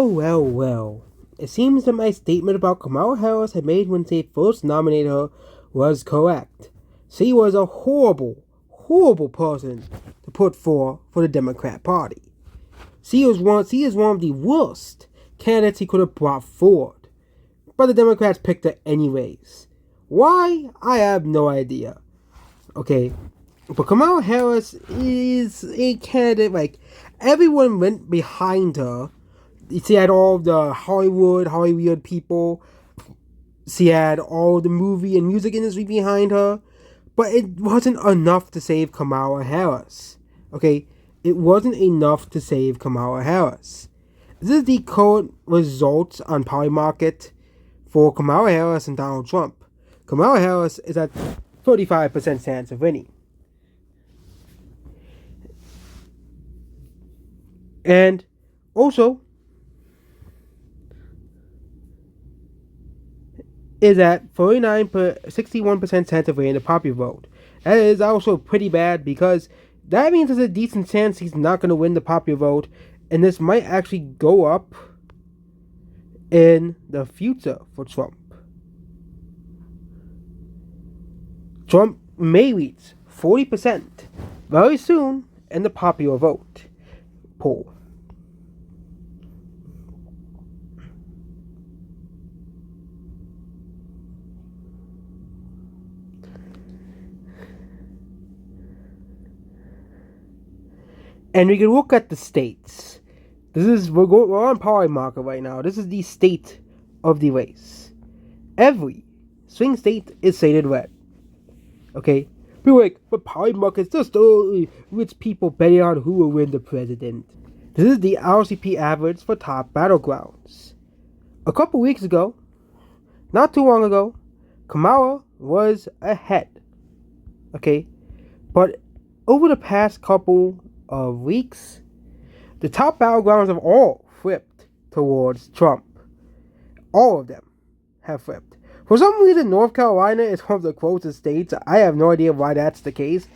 Well. It seems that my statement about Kamala Harris had made when they first nominated her was correct. She was a horrible person to put for the Democrat Party. She is one of the worst candidates he could have brought forward. But the Democrats picked her anyways. Why? I have no idea. Okay. But Kamala Harris is a candidate, like, everyone went behind her. She had all the Hollywood people. She had all the movie and music industry behind her. But it wasn't enough to save Kamala Harris. Okay? It wasn't enough to save Kamala Harris. This is the current results on Polymarket for Kamala Harris and Donald Trump. Kamala Harris is at 35% chance of winning. And also is at 61% chance of winning the popular vote. That is also pretty bad because that means there's a decent chance he's not going to win the popular vote, and this might actually go up in the future for Trump. Trump may reach 40% very soon in the popular vote poll. And we can look at the states. We're on Polymarket right now. This is the state of the race. Every swing state is shaded red. Okay? People are like, but Polymarket is just rich people betting on who will win the president. This is the RCP average for top battlegrounds. A couple weeks ago, not too long ago, Kamala was ahead. Okay? But over the past couple of weeks, the top battlegrounds have all flipped towards Trump. All of them have flipped. For some reason, North Carolina is one of the closest states. I have no idea why that's the case,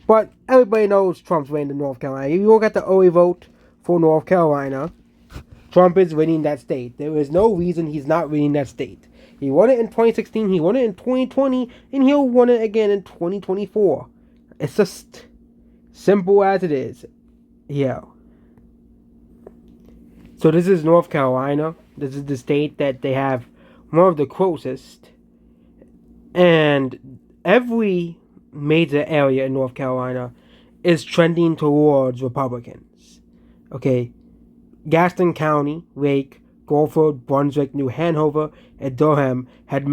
but everybody knows Trump's winning in North Carolina. If you look at the early vote for North Carolina, Trump is winning that state. There is no reason he's not winning that state. He won it in 2016, he won it in 2020, and he'll win it again in 2024. It's just simple as it is. Yeah. So this is North Carolina. This is the state that they have one of the closest. And every major area in North Carolina is trending towards Republicans. Okay. Gaston County, Lake, Guilford, Brunswick, New Hanover, and Durham had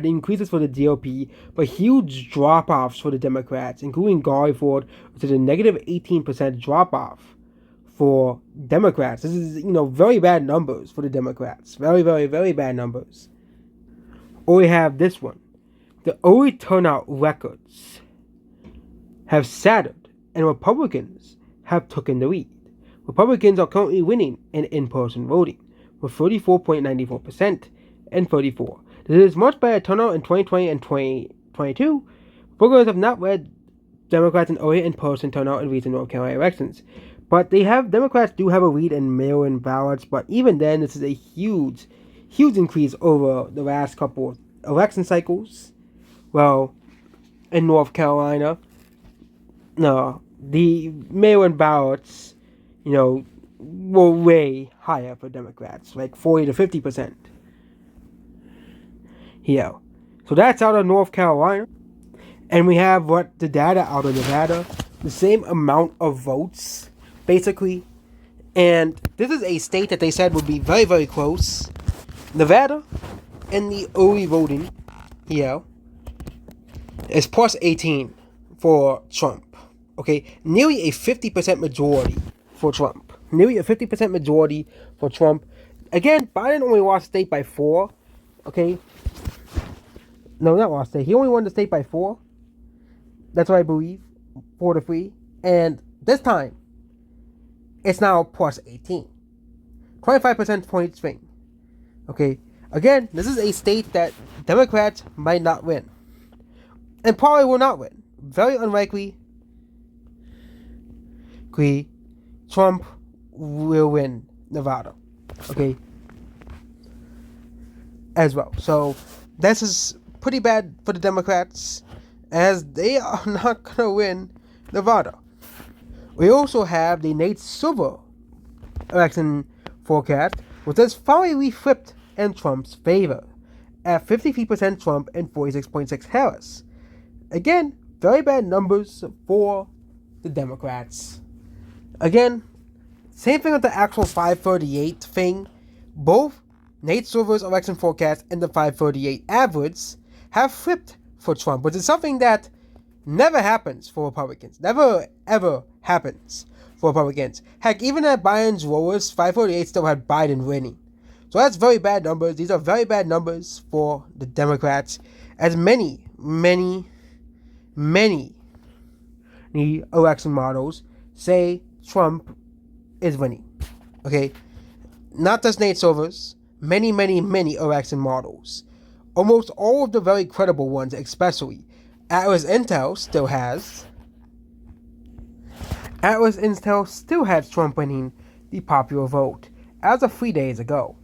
increases for the GOP, but huge drop-offs for the Democrats, including Gariford, which is a negative 18% drop-off for Democrats. This is, very bad numbers for the Democrats. Very, very, very bad numbers. Or we have this one. The early turnout records have shattered, and Republicans have taken the lead. Republicans are currently winning in-person voting with 34.94% and 34%. This is much better turnout in 2020 and 2022. Republicans have not led Democrats in early in-person turnout in recent North Carolina elections. But Democrats do have a lead in mail-in ballots, but even then, this is a huge increase over the last couple of election cycles. Well, in North Carolina, no, the mail-in ballots, were way higher for Democrats, like 40 to 50%. Yeah. So that's out of North Carolina. And we have the data out of Nevada. The same amount of votes, basically. And this is a state that they said would be very, very close. Nevada, in the early voting, is plus 18 for Trump. Okay, nearly a 50% majority for Trump. Nearly a 50% majority for Trump. Again, Biden only lost the state by 4. Okay. No, not lost state. He only won the state by 4. That's what I believe. 4-3. And this time, it's now plus 18. 25% point swing. Okay. Again, this is a state that Democrats might not win. And probably will not win. Very unlikely. Trump will win Nevada. Okay, as well. So this is pretty bad for the Democrats, as they are not gonna win Nevada. We also have the Nate Silver election forecast, which is finally flipped in Trump's favor, at 53% Trump and 46.6 Harris. Again, very bad numbers for the Democrats. Again, same thing with the actual 538 thing. Both Nate Silver's election forecast and the 538 average have flipped for Trump, which is something that never happens for Republicans. Never, ever happens for Republicans. Heck, even at Biden's lowest, 548 still had Biden winning. So that's very bad numbers. These are very bad numbers for the Democrats, as many election models say Trump is winning. Okay? Not just Nate Silver's, many election models. Almost all of the very credible ones, especially Atlas Intel still has Trump winning the popular vote as of 3 days ago.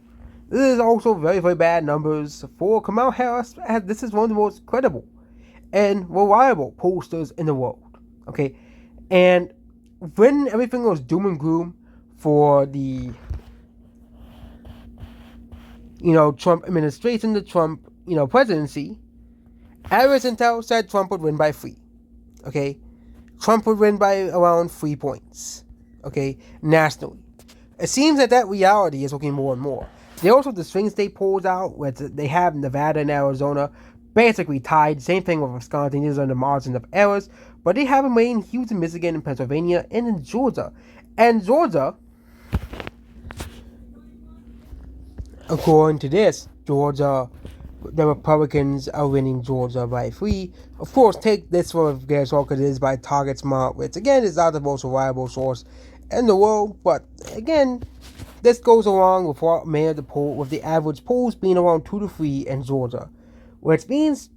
This is also very bad numbers for Kamala Harris, as this is one of the most credible and reliable pollsters in the world. Okay, and when everything was doom and gloom for the Trump administration, the Trump presidency, Atlas Intel said Trump would win by 3. Okay, Trump would win by around 3 points. Okay, nationally. It seems that reality is looking more and more. They also have the swing state polls out, where they have Nevada and Arizona basically tied. Same thing with Wisconsin. These are the margin of errors. But they have them in Houston, Michigan, and Pennsylvania, and in Georgia. And Georgia, according to this, the Republicans are winning Georgia by 3. Of course, take this for guaranteed because it is by Target Smart, which again is not the most reliable source in the world. But again, this goes along with what made the poll, with the average polls being around 2 to 3 in Georgia, which means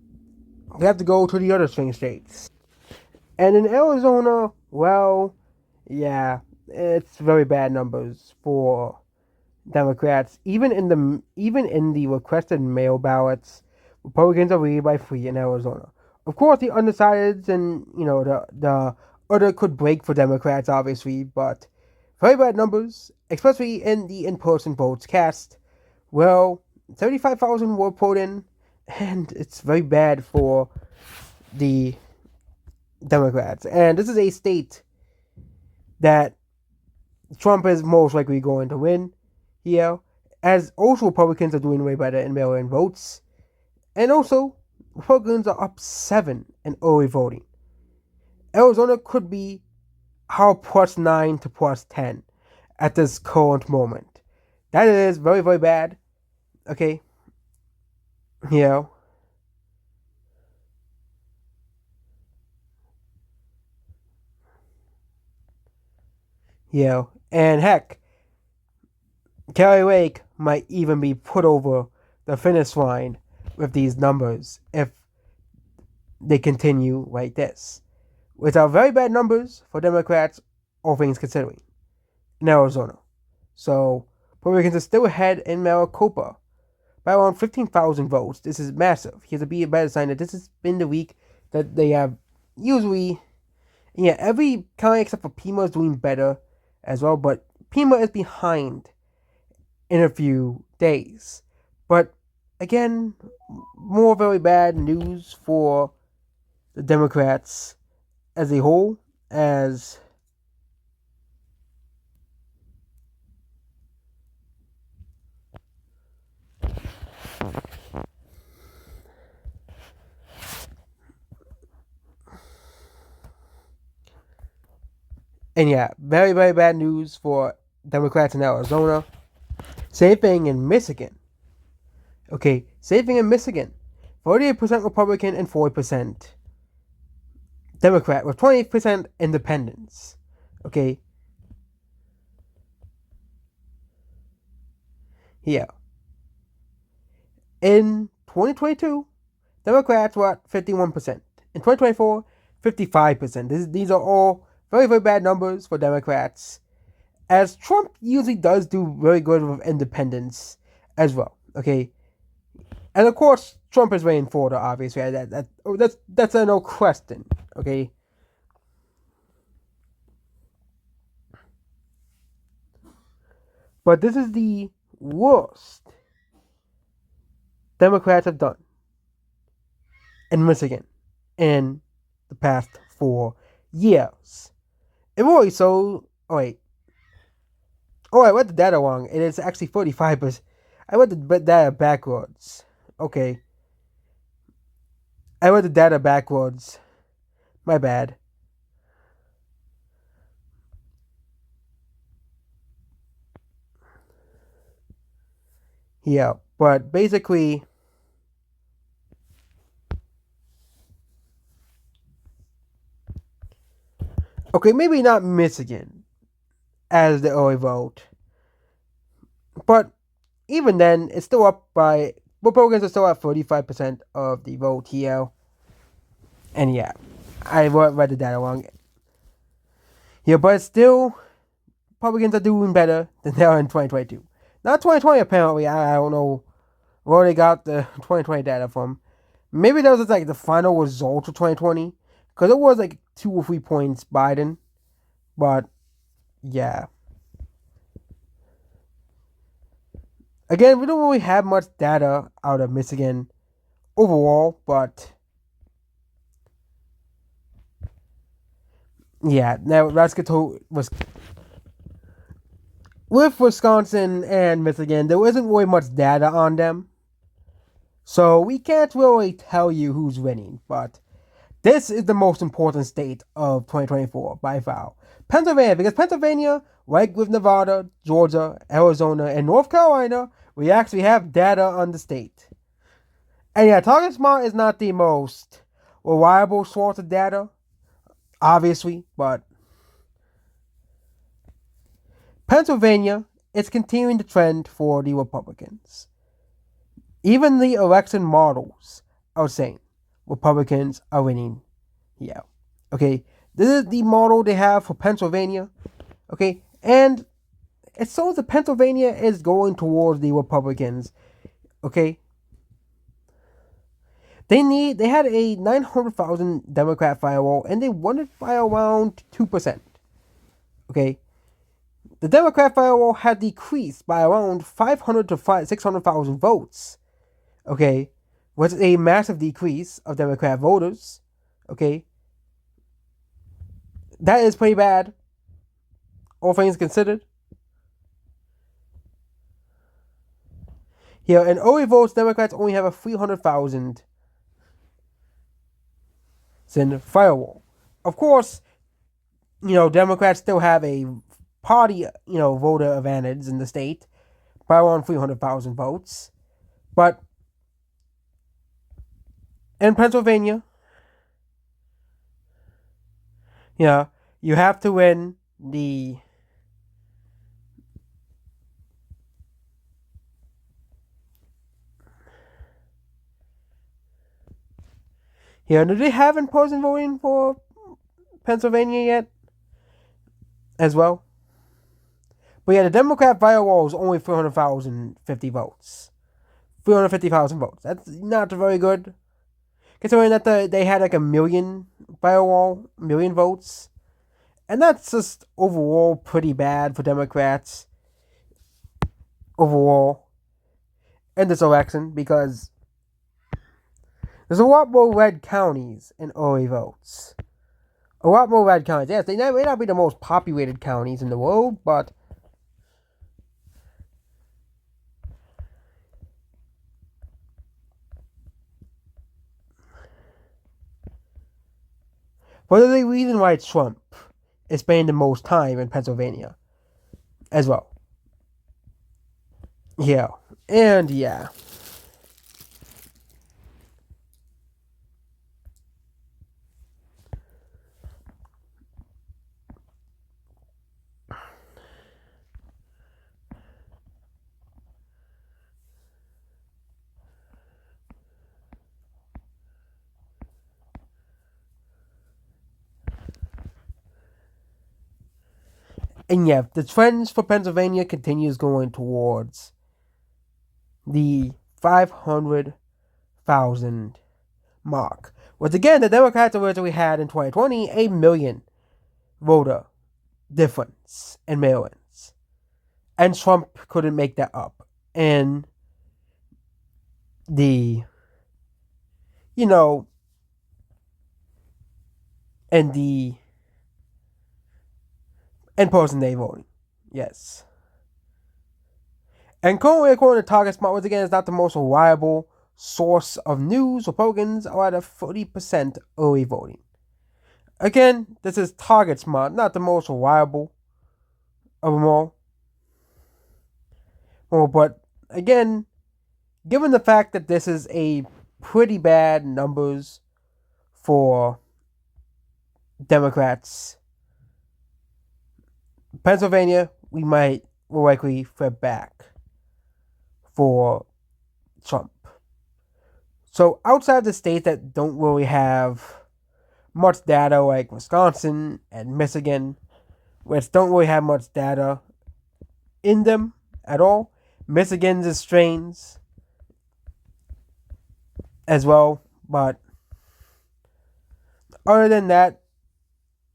we have to go to the other swing states. And in Arizona, well, yeah, it's very bad numbers for Democrats. Even in the requested mail ballots, Republicans are leading by 3 in Arizona. Of course, the undecideds and the other could break for Democrats, obviously, but very bad numbers, especially in the in-person votes cast. Well, 75,000 were put in, and it's very bad for the Democrats. And this is a state that Trump is most likely going to win here, as also Republicans are doing way better in mail-in votes. And also, Republicans are up 7 in early voting. Arizona could be how +9 to +10 at this current moment. That is very bad. Okay. Yeah. Yeah. And heck, Kari Lake might even be put over the finish line with these numbers if they continue like this. Which are very bad numbers for Democrats, all things considering, in Arizona. So, Republicans are still ahead in Maricopa by around 15,000 votes. This is massive. Here's a better sign that this has been the week that they have usually, every county except for Pima is doing better as well, but Pima is behind in a few days. But again, more very bad news for the Democrats as a whole, as and yeah, very bad news for Democrats in Arizona. Same thing in Michigan. Okay, same thing in Michigan. 48% Republican and 40% Democrat, with 20% independents. Okay. Yeah. In 2022, Democrats were at 51%. In 2024, 55%. These are all very bad numbers for Democrats, as Trump usually does do very good with independence as well. Okay, and of course Trump is winning Florida. Obviously, that's a no question. Okay, but this is the worst Democrats have done in Michigan in the past 4 years. It really so. Oh wait. Oh, I read the data wrong. It is actually 45%. I read the data backwards. Okay. I read the data backwards. My bad. Yeah, but basically, okay, maybe not Michigan as the early vote, but even then, it's still up by Republicans are still at 45% of the vote here. And yeah, I read the data wrong. Yeah, but still, Republicans are doing better than they are in 2022. Not 2020, apparently. I don't know where they got the 2020 data from. Maybe that was like the final result of 2020, because it was like 2 or 3 points Biden. But yeah, again, we don't really have much data out of Michigan overall, but yeah, now let's get to with Wisconsin and Michigan. There isn't really much data on them, so we can't really tell you who's winning. But this is the most important state of 2024 by far. Pennsylvania, because Pennsylvania, like with Nevada, Georgia, Arizona, and North Carolina, we actually have data on the state. And yeah, Target Smart is not the most reliable source of data, obviously, but Pennsylvania is continuing the trend for the Republicans. Even the election models are saying Republicans are winning. Yeah. Okay. This is the model they have for Pennsylvania. Okay. And it shows that Pennsylvania is going towards the Republicans. Okay. They had a 900,000 Democrat firewall and they won it by around 2%. Okay. The Democrat firewall had decreased by around 500 to 600,000 votes. Okay. Was a massive decrease of Democrat voters. Okay. That is pretty bad, all things considered. Here, in early votes, Democrats only have a 300,000 firewall. Of course, Democrats still have a party, voter advantage in the state by around 300,000 votes. But in Pennsylvania, yeah, you have to win the here. Do they have in-person voting for Pennsylvania yet? As well. But yeah, the Democrat firewall is only 300,050 votes. 350,000 votes. That's not very good. Considering that they had like a million firewall, million votes. And that's just overall pretty bad for Democrats. Overall. In this election. Because there's a lot more red counties in early votes. A lot more red counties. Yes, they may not be the most populated counties in the world, but there's a reason why Trump is spending the most time in Pennsylvania as well. Yeah. And yeah. And yeah, the trends for Pennsylvania continues going towards the 500,000 mark. Which again, the Democrats originally had in 2020 a million voter difference in mail-ins. And Trump couldn't make that up. And the, you know, and the in-person day voting. Yes. And currently, according to Target Smart, once again, is not the most reliable source of news. Republicans are at a 30% early voting. Again, this is Target Smart, not the most reliable of them all. Well, but again, given the fact that this is a pretty bad numbers for Democrats, Pennsylvania, will likely flip back for Trump. So outside the states that don't really have much data, like Wisconsin and Michigan, which don't really have much data in them at all, Michigan's is strains as well, but other than that,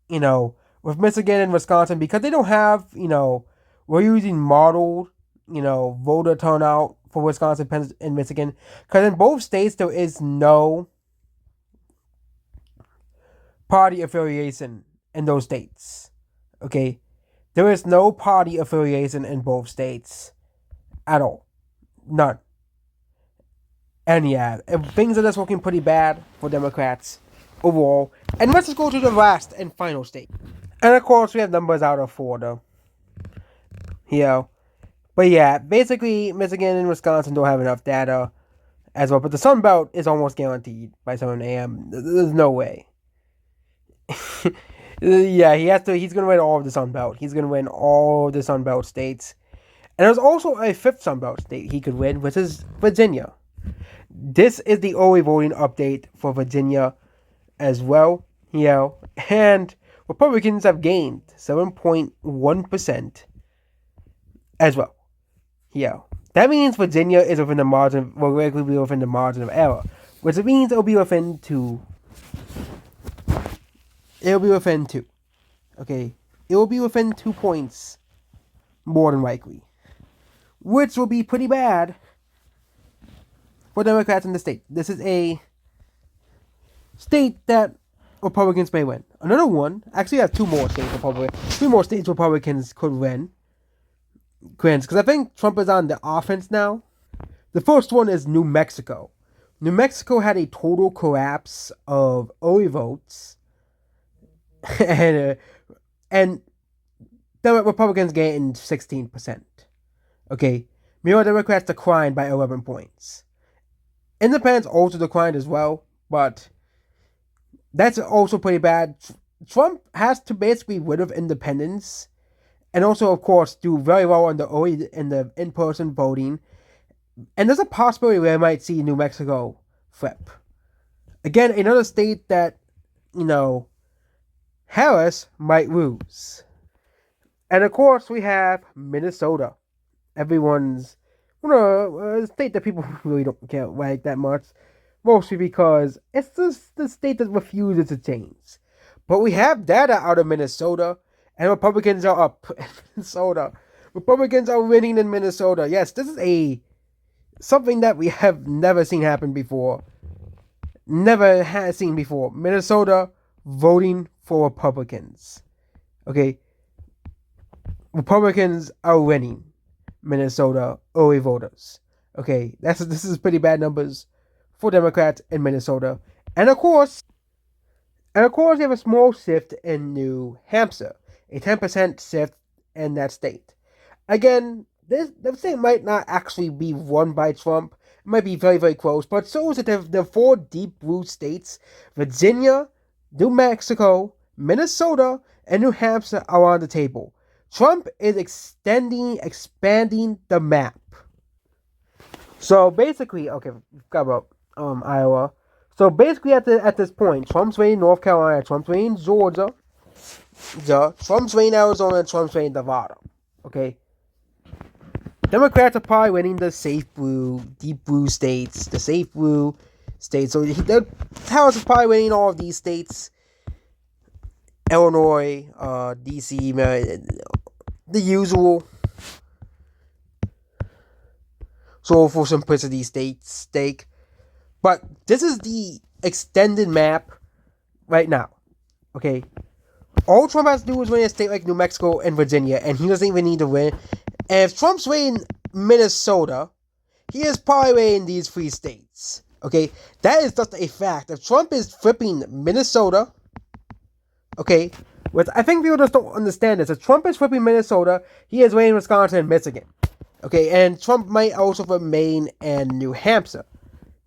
with Michigan and Wisconsin, because they don't have, we're using modeled, voter turnout for Wisconsin and Michigan, because in both states there is no party affiliation in those states. Okay, there is no party affiliation in both states at all, none. And yeah, things are just looking pretty bad for Democrats overall. And let's just go to the last and final state. And of course, we have numbers out of Florida. But yeah, basically, Michigan and Wisconsin don't have enough data as well. But the Sun Belt is almost guaranteed by 7 a.m. There's no way. Yeah, he's going to win all of the Sun Belt. He's going to win all of the Sun Belt states. And there's also a fifth Sun Belt state he could win, which is Virginia. This is the early voting update for Virginia as well. And Republicans have gained 7.1% as well. That means Virginia is within the margin, will likely be within the margin of error, which means it'll be within 2. It'll be within 2. Okay? It will be within 2 points, more than likely. Which will be pretty bad for Democrats in the state. This is a state that Republicans may win. Another one, actually I have 2 more states 3 more states Republicans could win. Because I think Trump is on the offense now. The first one is New Mexico. New Mexico had a total collapse of early votes. and the Republicans gained 16%. Okay. Meanwhile, Democrats declined by 11 points. Independents also declined as well, but that's also pretty bad. Trump has to basically rid of independents, and also, of course, do very well in the in-person voting. And there's a possibility where I might see New Mexico flip. Again, another state that, Harris might lose. And of course, we have Minnesota. Everyone's a state that people really don't care like that much. Mostly because it's just the state that refuses to change. But we have data out of Minnesota. And Republicans are up in Minnesota. Republicans are winning in Minnesota. Yes, this is something that we have never seen happen before. Never has seen before. Minnesota voting for Republicans. Okay. Republicans are winning Minnesota early voters. Okay. This is pretty bad numbers for Democrats in Minnesota. And of course, we have a small shift in New Hampshire. A 10% shift in that state. Again, the state might not actually be won by Trump. It might be very, very close, but it shows that the 4 deep blue states, Virginia, New Mexico, Minnesota, and New Hampshire are on the table. Trump is expanding the map. So basically, okay, we've got about Iowa. So basically, at this point, Trump's winning North Carolina, Trump's winning Georgia, Trump's winning Arizona and Trump's winning Nevada. Okay. Democrats are probably winning the safe blue, deep blue states, the safe blue states. So Harris is probably winning all of these states. Illinois, DC, the usual. So for simplicity's stake. But this is the extended map right now. Okay. All Trump has to do is win a state like New Mexico and Virginia, and he doesn't even need to win. And if Trump's winning Minnesota, he is probably winning these 3 states. Okay, that is just a fact. If Trump is flipping Minnesota, okay, which I think people just don't understand this. If Trump is flipping Minnesota, he is winning Wisconsin and Michigan. Okay, and Trump might also flip Maine and New Hampshire.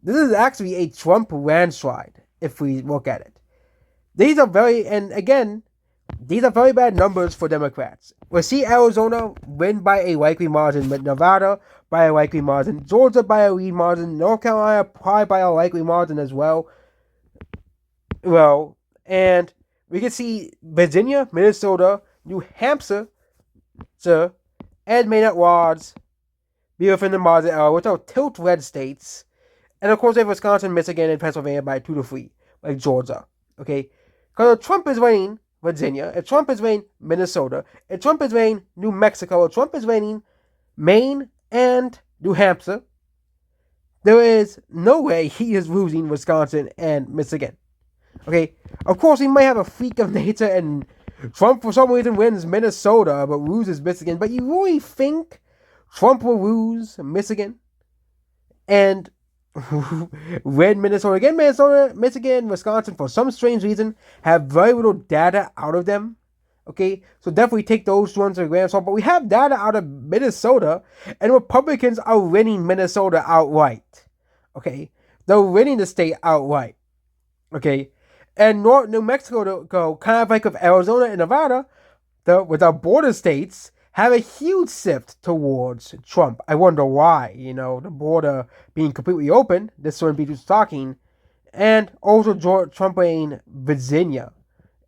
This is actually a Trump landslide if we look at it. These are very bad numbers for Democrats. We'll see Arizona win by a likely margin, but Nevada by a likely margin, Georgia by a lead margin, North Carolina probably by a likely margin as well. And we can see Virginia, Minnesota, New Hampshire, and Maine at large be within the margin, which are tilt red states. And of course, they have Wisconsin, Michigan, and Pennsylvania by 2 to 3, like Georgia. Okay? Because if Trump is winning Virginia, if Trump is winning Minnesota, if Trump is winning New Mexico, if Trump is winning Maine and New Hampshire, there is no way he is losing Wisconsin and Michigan. Okay? Of course, he might have a freak of nature and Trump for some reason wins Minnesota but loses Michigan. But you really think Trump will lose Michigan and win Minnesota again? Minnesota, Michigan, Wisconsin, for some strange reason, have very little data out of them. Okay, so definitely take those ones to a grain of salt. But we have data out of Minnesota, and Republicans are winning Minnesota outright. Okay, they're winning the state outright. Okay, and New Mexico, to go kind of like with Arizona and Nevada, with our border states, have a huge shift towards Trump. I wonder why. The border being completely open, this wouldn't be too shocking. And also Trump in Virginia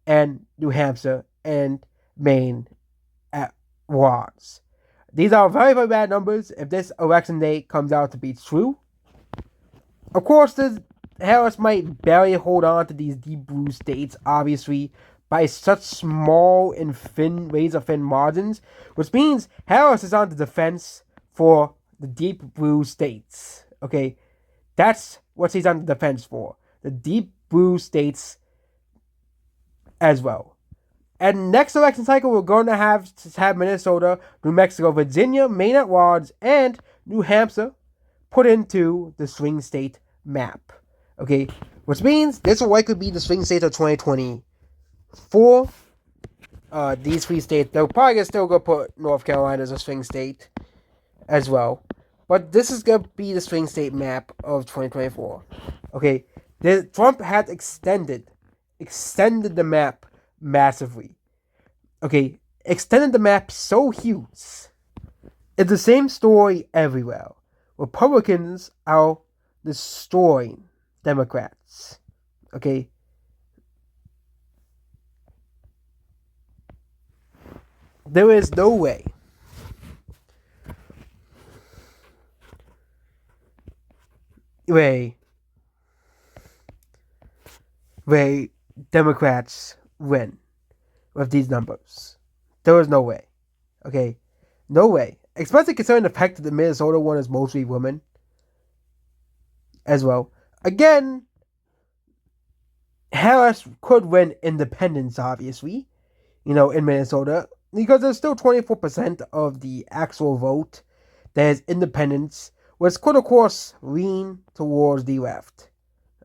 and New Hampshire and Maine at large. These are very, very bad numbers if this election day comes out to be true. Of course, Harris might barely hold on to these deep blue states, obviously, by such small and razor-thin margins, which means Harris is on the defense for the deep blue states. Okay, that's what he's on the defense for. The deep blue states as well. And next election cycle, we're going to have Minnesota, New Mexico, Virginia, Maine at large, and New Hampshire put into the swing state map. Okay, which means this will likely be the swing state of 2020. These 3 states, they'll probably still go put North Carolina as a swing state as well. But this is going to be the swing state map of 2024. Okay, Trump has extended the map massively. Okay, extended the map so huge. It's the same story everywhere. Republicans are destroying Democrats. Okay, there is no way Democrats win with these numbers. There is no way. Okay, no way. Especially considering the fact that the Minnesota one is mostly women as well. Again, Harris could win independents, obviously, in Minnesota, because there's still 24% of the actual vote that is independents, which could, of course, lean towards the left.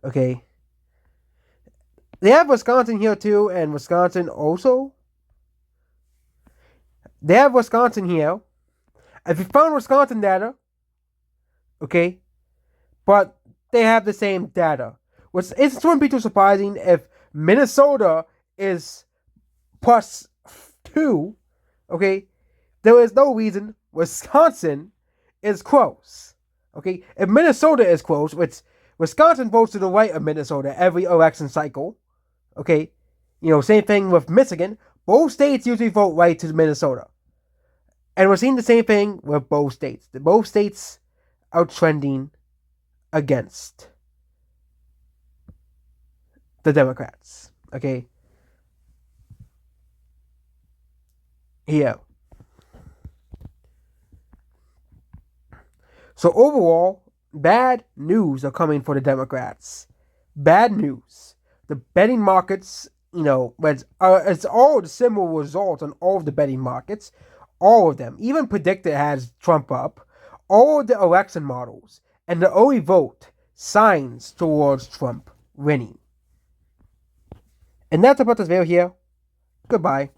Okay? They have Wisconsin here, too, and Wisconsin also. They have Wisconsin here. If you found Wisconsin data, okay, but they have the same data, which wouldn't be too surprising if Minnesota is +2, okay, there is no reason Wisconsin is close, okay? If Minnesota is close, which Wisconsin votes to the right of Minnesota every election cycle, okay, same thing with Michigan, Both states usually vote right to Minnesota. And we're seeing the same thing with both states. Both states are trending against the Democrats. Okay? Here. So overall, bad news are coming for the Democrats. Bad news. The betting markets, it's all the similar results on all of the betting markets. All of them. Even Predictor has Trump up. All of the election models. And the early vote signs towards Trump winning. And that's about this video here. Goodbye.